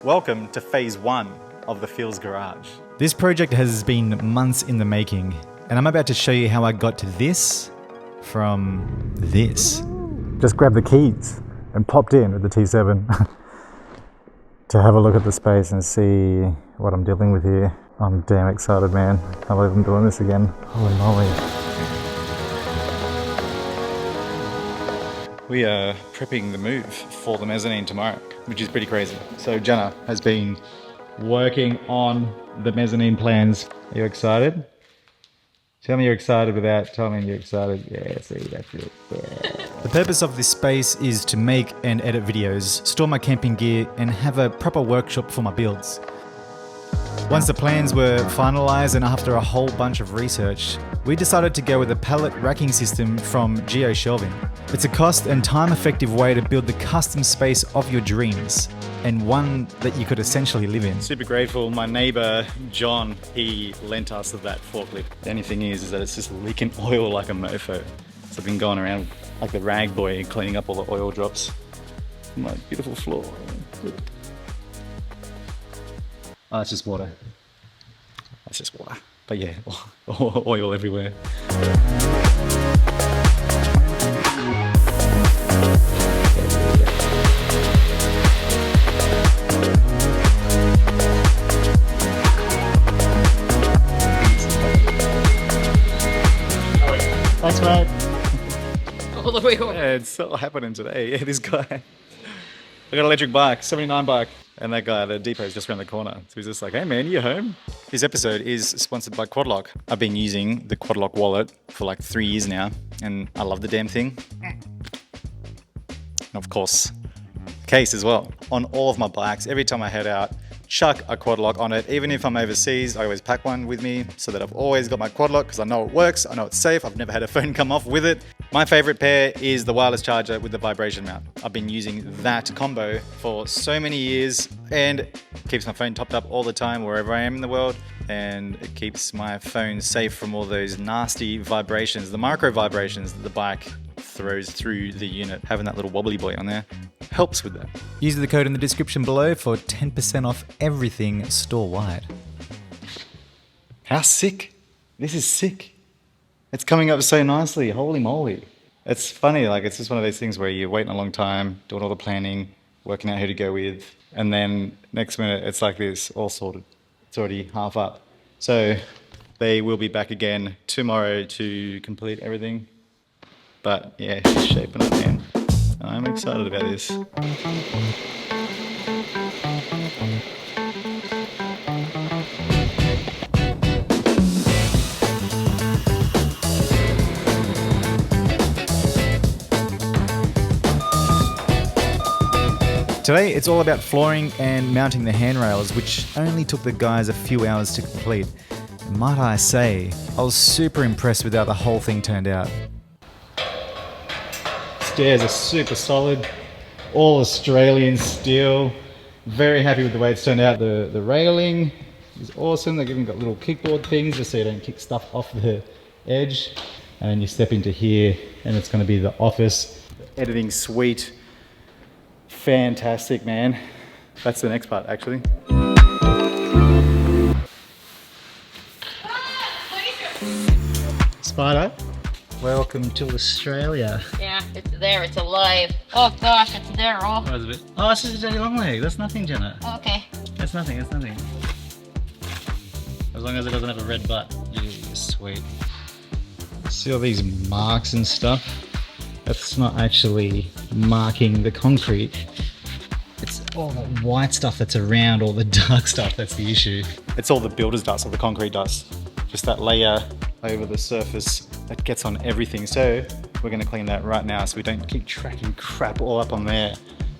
Welcome to phase 1 of the Feelz Garage. This project has been months in the making, and I'm about to show you how I got to this from this. Just grabbed the keys and popped in with the T7 to have a look at the space and see what I'm dealing with here. I'm damn excited, man. I can't believe I'm doing this again. Holy moly. We are prepping the move for the mezzanine tomorrow, which is pretty crazy. So Jenna has been working on the mezzanine plans. Are you excited? Tell me you're excited without telling me you're excited. Yeah, see, that's it. Yeah. The purpose of this space is to make and edit videos, store my camping gear, and have a proper workshop for my builds. Once the plans were finalized and after a whole bunch of research, we decided to go with a pallet racking system from Shelving. It's a cost and time-effective way to build the custom space of your dreams, and one that you could essentially live in. Super grateful. My neighbor, John, he lent us that forklift. The only thing is that it's just leaking oil like a mofo. So I've been going around like the rag boy cleaning up all the oil drops. My beautiful floor. Oh, that's just water. That's just water. But yeah, oil everywhere. Thanks, mate. All the way home. Yeah, it's all happening today. Yeah, this guy. I got an electric bike, 79 bike. And that guy, the depot's just around the corner. So he's just like, hey man, you home? This episode is sponsored by Quadlock. I've been using the Quadlock wallet for like 3 years now, and I love the damn thing. And of course, case as well. On all of my bikes, every time I head out, chuck a Quadlock on it. Even if I'm overseas, I always pack one with me so that I've always got my Quadlock because I know it works, I know it's safe, I've never had a phone come off with it. My favorite pair is the wireless charger with the vibration mount. I've been using that combo for so many years and it keeps my phone topped up all the time wherever I am in the world, and it keeps my phone safe from all those nasty vibrations, the micro vibrations that the bike throws through the unit. Having that little wobbly boy on there helps with that. Use the code in the description below for 10% off everything store-wide. How sick? This is sick. It's coming up so nicely, holy moly. It's funny, like it's just one of those things where you're waiting a long time, doing all the planning, working out who to go with, and then next minute it's like this, all sorted. It's already half up. So they will be back again tomorrow to complete everything. But yeah, it's shaping up, man. I'm excited about this. Today, it's all about flooring and mounting the handrails, which only took the guys a few hours to complete. And might I say, I was super impressed with how the whole thing turned out. Stairs are super solid, all Australian steel. Very happy with the way it's turned out. The railing is awesome. They've even got little kickboard things just so you don't kick stuff off the edge. And you step into here and it's going to be the office. The editing suite. Fantastic, man. That's the next part, actually. Spider, welcome to Australia. Yeah, it's there, it's alive. Oh gosh, it's there. Oh, Oh, it's just a dirty long leg. That's nothing, Jenna. okay. That's nothing, that's nothing. As long as it doesn't have a red butt. Yeah, sweet. See all these marks and stuff? That's not actually marking the concrete. It's all the white stuff that's around all the dark stuff that's the issue. It's all the builder's dust or the concrete dust. Just that layer over the surface that gets on everything. So we're gonna clean that right now so we don't keep tracking crap all up on there.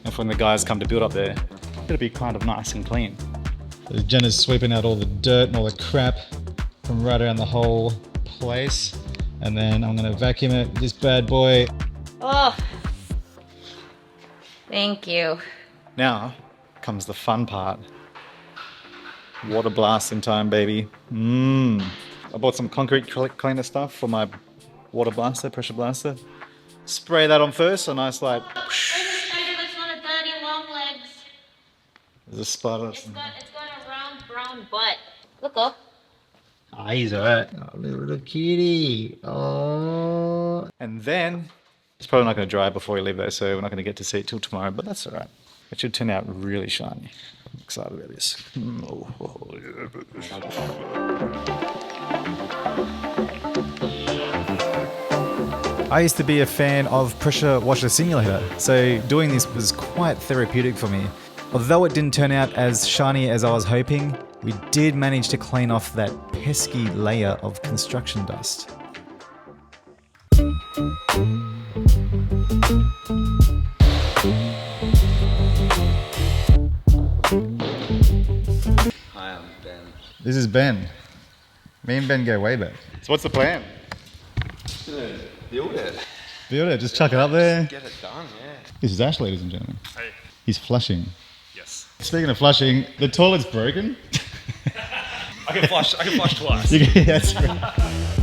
And when the guys come to build up there, it'll be kind of nice and clean. So Jenna's sweeping out all the dirt and all the crap from right around the whole place. And then I'm gonna vacuum it, this bad boy. Oh, thank you. Now comes the fun part. Water blasting time, baby. I bought some concrete cleaner stuff for my water blaster, pressure blaster. Spray that on first, a nice like. Where's the spider that's not a daddy long legs? There's a spider. It's got a round brown butt. Look up. Ah, he's alright. Oh, little kitty. Oh. And then it's probably not going to dry before we leave though, so we're not going to get to see it till tomorrow, but that's alright. It should turn out really shiny. I'm excited about this. I used to be a fan of pressure washer simulator, so doing this was quite therapeutic for me. Although it didn't turn out as shiny as I was hoping, we did manage to clean off that pesky layer of construction dust. Hi, I'm Ben. This is Ben. Me and Ben go way back. So what's the plan? Build it. Build it, just chuck it up there. Get it done, yeah. This is Ash, ladies and gentlemen. Hey. He's flushing. Yes. Speaking of flushing, the toilet's broken. I can flush twice. That's right.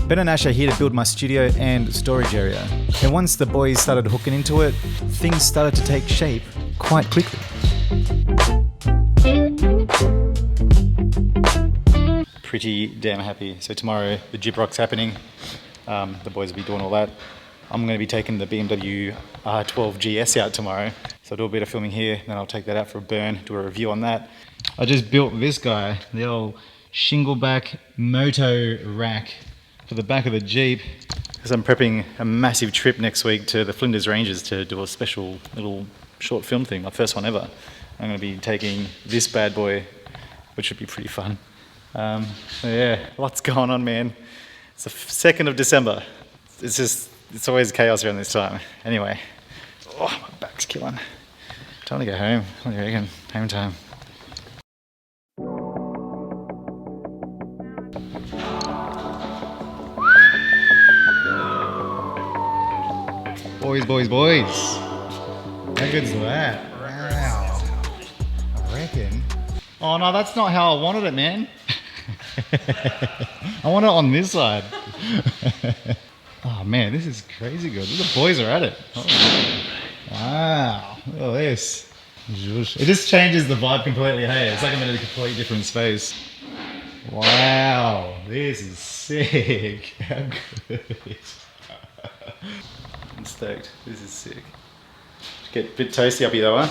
Ben and Ash are here to build my studio and storage area. And once the boys started hooking into it, things started to take shape quite quickly. Pretty damn happy. So tomorrow the Jeep Rock's happening. The boys will be doing all that. I'm going to be taking the BMW R12 GS out tomorrow. So I'll do a bit of filming here, then I'll take that out for a burn, do a review on that. I just built this guy, the old Shingleback Moto rack for the back of the Jeep. Because I'm prepping a massive trip next week to the Flinders Ranges to do a special little short film thing, my first one ever. I'm going to be taking this bad boy, which should be pretty fun. So yeah, lots going on, man. It's the 2nd of December. It's always chaos around this time. Anyway, oh, my back's killing. Time to go home. What do you reckon? Home time. Boys. How good's that? Wow. I reckon. Oh no, that's not how I wanted it, man. I want it on this side. Oh man, this is crazy good. The boys are at it. Oh. Wow, look at this. It just changes the vibe completely, hey? It's like I'm in a completely different space. Wow, this is sick. How good. I'm stoked. This is sick. Get a bit toasty up here though, huh?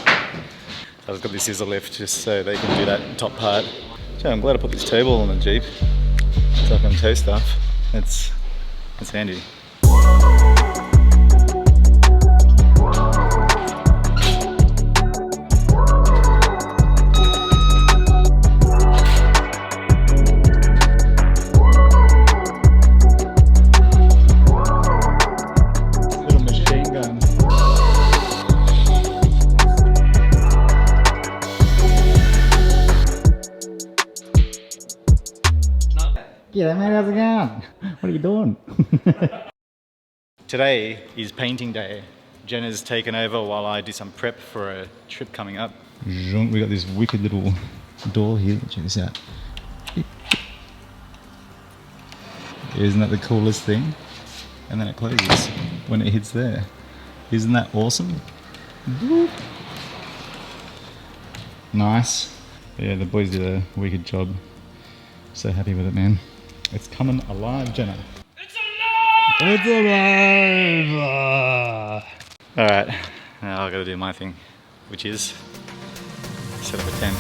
So I've got this scissor lift just so they can do that top part. So I'm glad I put this table on the Jeep so I can toast stuff. It's handy. Little machine gun. Yeah, man, how's it going? What are you doing? Today is painting day. Jenna's taken over while I do some prep for a trip coming up. We got this wicked little door here. Check this out. Isn't that the coolest thing? And then it closes when it hits there. Isn't that awesome? Boop. Nice. Yeah, the boys did a wicked job. So happy with it, man. It's coming alive, Jenna. It's alive! Alright, now I've got to do my thing, which is set up a tent.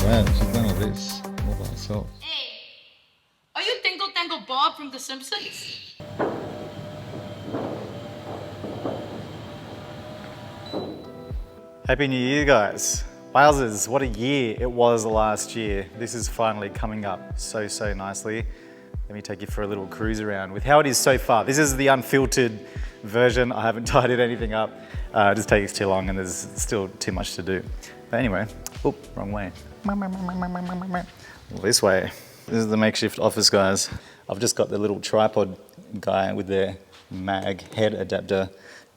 Wow, she's done all this all by herself. Hey, are you Dingle Dangle Bob from The Simpsons? Happy New Year, guys. Wowzers, what a year it was last year. This is finally coming up so nicely. Let me take you for a little cruise around with how it is so far. This is the unfiltered version. I haven't tidied anything up. It just takes too long and there's still too much to do. But anyway, oop, wrong way. This way. This is the makeshift office, guys. I've just got the little tripod guy with the mag head adapter.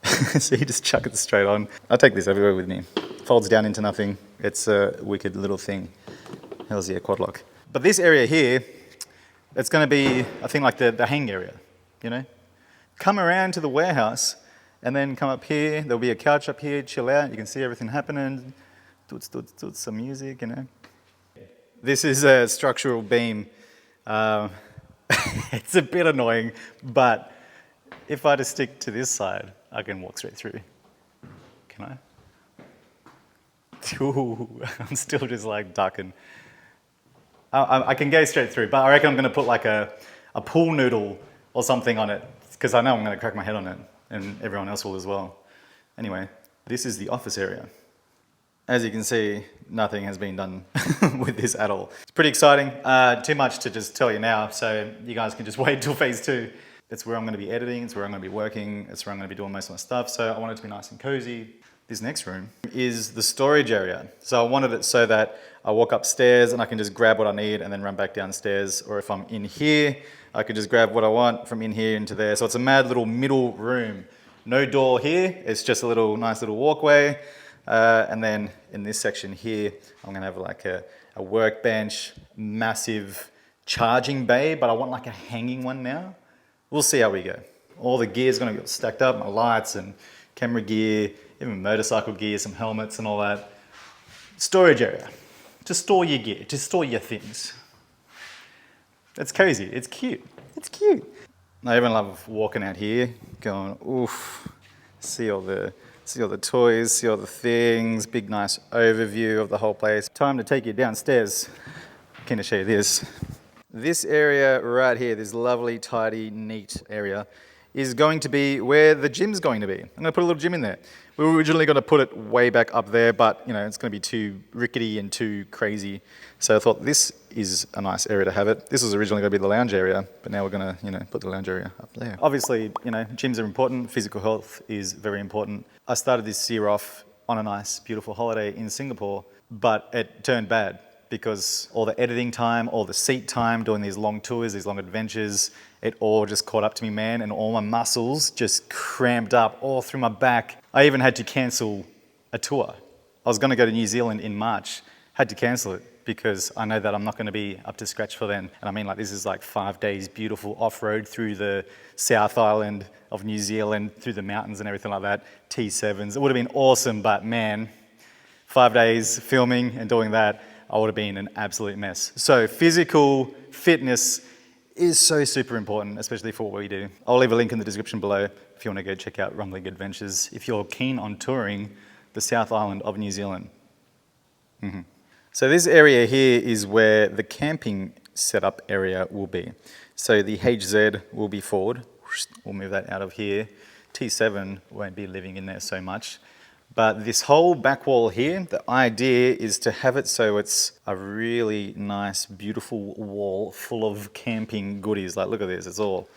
So you just chuck it straight on. I take this everywhere with me. If folds down into nothing. It's a wicked little thing. Hell's yeah, quad lock. But this area here, it's going to be, I think, like the hang area, you know? Come around to the warehouse and then come up here. There'll be a couch up here, chill out. You can see everything happening. Do some music, you know? This is a structural beam. It's a bit annoying, but if I just stick to this side, I can walk straight through. Can I? Ooh, I'm still just like ducking. I can go straight through, but I reckon I'm going to put like a pool noodle or something on it, because I know I'm going to crack my head on it, and everyone else will as well. Anyway, this is the office area. As you can see, nothing has been done with this at all. It's pretty exciting. Too much to just tell you now, so you guys can just wait till phase 2. It's where I'm going to be editing, it's where I'm going to be working, it's where I'm going to be doing most of my stuff, so I want it to be nice and cozy. This next room is the storage area. So I wanted it so that I walk upstairs and I can just grab what I need and then run back downstairs, or if I'm in here, I can just grab what I want from in here into there. So it's a mad little middle room. No door here, it's just a little nice little walkway. And then in this section here, I'm gonna have like a workbench, massive charging bay, but I want like a hanging one now. We'll see how we go. All the gear's gonna get stacked up, my lights and camera gear, even motorcycle gear, some helmets and all that. Storage area, to store your gear, to store your things. It's cozy, it's cute, it's cute. I even love walking out here, going, oof, see all the toys, see all the things, big nice overview of the whole place. Time to take you downstairs. Keen to show you this. This area right here, this lovely, tidy, neat area, is going to be where the gym's going to be. I'm going to put a little gym in there. We were originally going to put it way back up there, but you know, it's going to be too rickety and too crazy. So I thought this is a nice area to have it. This was originally going to be the lounge area, but now we're going to, you know, put the lounge area up there. Obviously, you know, gyms are important. Physical health is very important. I started this year off on a nice, beautiful holiday in Singapore, but it turned bad because all the editing time, all the seat time, doing these long tours, these long adventures, it all just caught up to me, man, and all my muscles just cramped up all through my back. I even had to cancel a tour. I was going to go to New Zealand in March, had to cancel it because I know that I'm not going to be up to scratch for then. And I mean, like, this is like 5 days beautiful off-road through the South Island of New Zealand, through the mountains and everything like that, T7s. It would have been awesome, but man, 5 days filming and doing that, I would have been an absolute mess. So physical fitness is so super important, especially for what we do. I'll leave a link in the description below if you want to go check out Rumbling Adventures if you're keen on touring the South Island of New Zealand. So this area here is where the camping setup area will be. So the HZ will be forward. We'll move that out of here. T7 won't be living in there so much. But this whole back wall here, the idea is to have it so it's a really nice, beautiful wall full of camping goodies. Like, look at this, it's all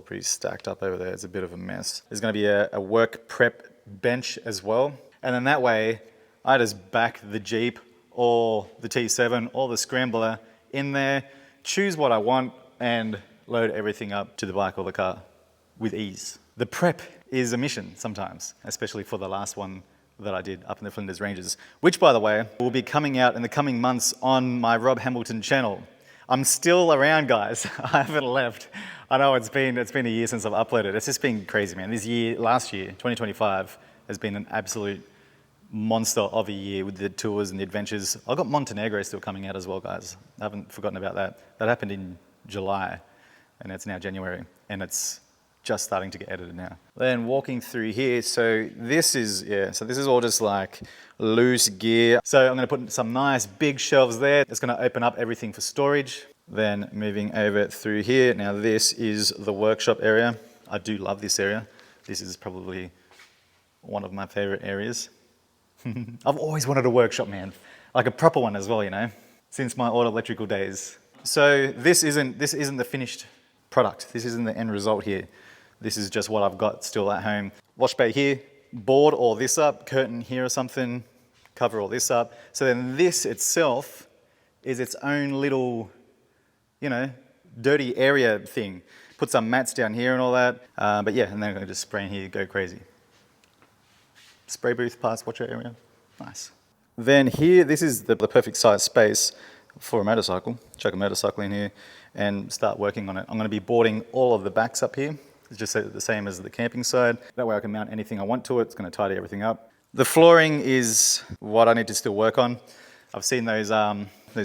pretty stacked up over there. It's a bit of a mess. There's gonna be a work prep bench as well. And then that way, I just back the Jeep or the T7 or the Scrambler in there, choose what I want, and load everything up to the bike or the car with ease. The prep is a mission sometimes, especially for the last one that I did up in the Flinders Ranges, which, by the way, will be coming out in the coming months on my Rob Hamilton channel. I'm still around, guys. I haven't left. I know it's been a year since I've uploaded. It's just been crazy, man. Last year, 2025, has been an absolute monster of a year with the tours and the adventures. I've got Montenegro still coming out as well, guys. I haven't forgotten about that. That happened in July, and it's now January, and it's just starting to get edited now. Then walking through here, so this is all just like loose gear. So I'm gonna put some nice big shelves there. It's gonna open up everything for storage. Then moving over through here. Now this is the workshop area. I do love this area. This is probably one of my favorite areas. I've always wanted a workshop, man. Like a proper one as well, you know, since my auto electrical days. So this isn't the finished product. This isn't the end result here. This is just what I've got still at home. Wash bay here, board all this up, curtain here or something, cover all this up. So then this itself is its own little, you know, dirty area thing. Put some mats down here and all that. But yeah, and then I'm gonna just spray in here, go crazy. Spray booth, parts washer area. Nice. Then here, this is the perfect size space for a motorcycle. Chuck a motorcycle in here and start working on it. I'm going to be boarding all of the backs up here. It's just the same as the camping side. That way I can mount anything I want to it. It's going to tidy everything up. The flooring is what I need to still work on. I've seen those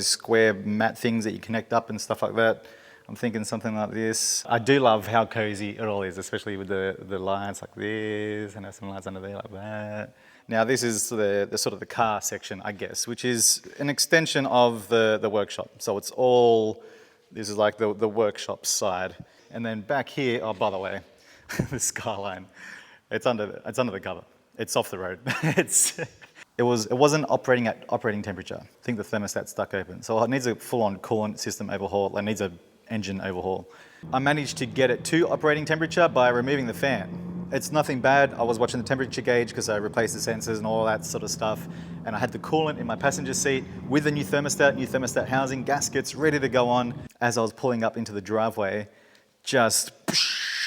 square mat things that you connect up and stuff like that. I'm thinking something like this. I do love how cozy it all is, especially with the lights like this and there's some lights under there like that. Now this is the sort of the car section, I guess, which is an extension of the workshop. So it's all, this is like the workshop side. And then back here, oh, by the way, the Skyline, it's under the cover. It's off the road. It wasn't operating at operating temperature. I think the thermostat's stuck open. So it needs a full-on coolant system overhaul. It needs a engine overhaul. I managed to get it to operating temperature by removing the fan. It's nothing bad. I was watching the temperature gauge because I replaced the sensors and all that sort of stuff. And I had the coolant in my passenger seat with the new thermostat housing, gaskets ready to go on. As I was pulling up into the driveway, just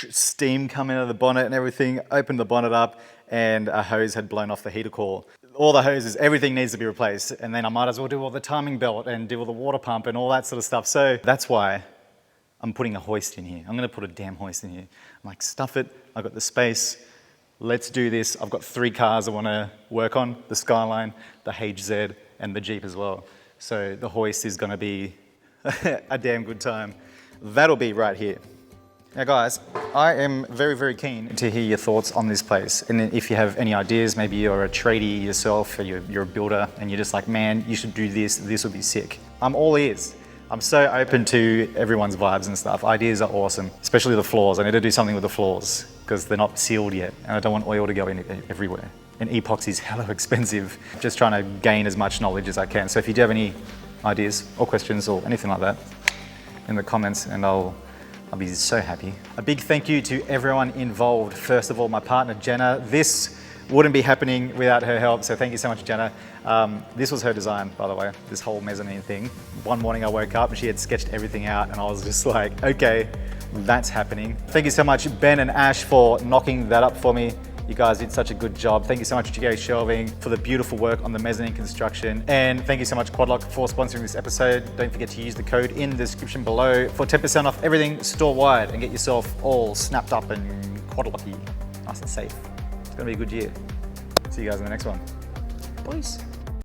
steam coming out of the bonnet and everything, opened the bonnet up and a hose had blown off the heater core. All the hoses, everything needs to be replaced. And then I might as well do all the timing belt and do all the water pump and all that sort of stuff. So that's why I'm putting a hoist in here. I'm going to put a damn hoist in here. I'm like, stuff it. I've got the space. Let's do this. I've got 3 cars I want to work on, the Skyline, the HZ, and the Jeep as well. So the hoist is going to be a damn good time. That'll be right here. Now guys, I am very, very keen to hear your thoughts on this place. And if you have any ideas, maybe you're a tradie yourself, or you're a builder, and you're just like, man, you should do this, this would be sick. I'm all ears. I'm so open to everyone's vibes and stuff. Ideas are awesome, especially the floors. I need to do something with the floors because they're not sealed yet, and I don't want oil to go in everywhere. And epoxy is hella expensive. Just trying to gain as much knowledge as I can. So if you do have any ideas or questions or anything like that, in the comments, and I'll be so happy. A big thank you to everyone involved. First of all, my partner, Jenna. This wouldn't be happening without her help, so thank you so much, Jenna. This was her design, by the way, this whole mezzanine thing. One morning I woke up and she had sketched everything out and I was just like, okay, that's happening. Thank you so much, Ben and Ash, for knocking that up for me. You guys did such a good job. Thank you so much, Shelving, for the beautiful work on the mezzanine construction. And thank you so much, Quadlock, for sponsoring this episode. Don't forget to use the code in the description below for 10% off everything store-wide and get yourself all snapped up and quadlocky, nice and safe. It's gonna be a good year. See you guys in the next one. Peace.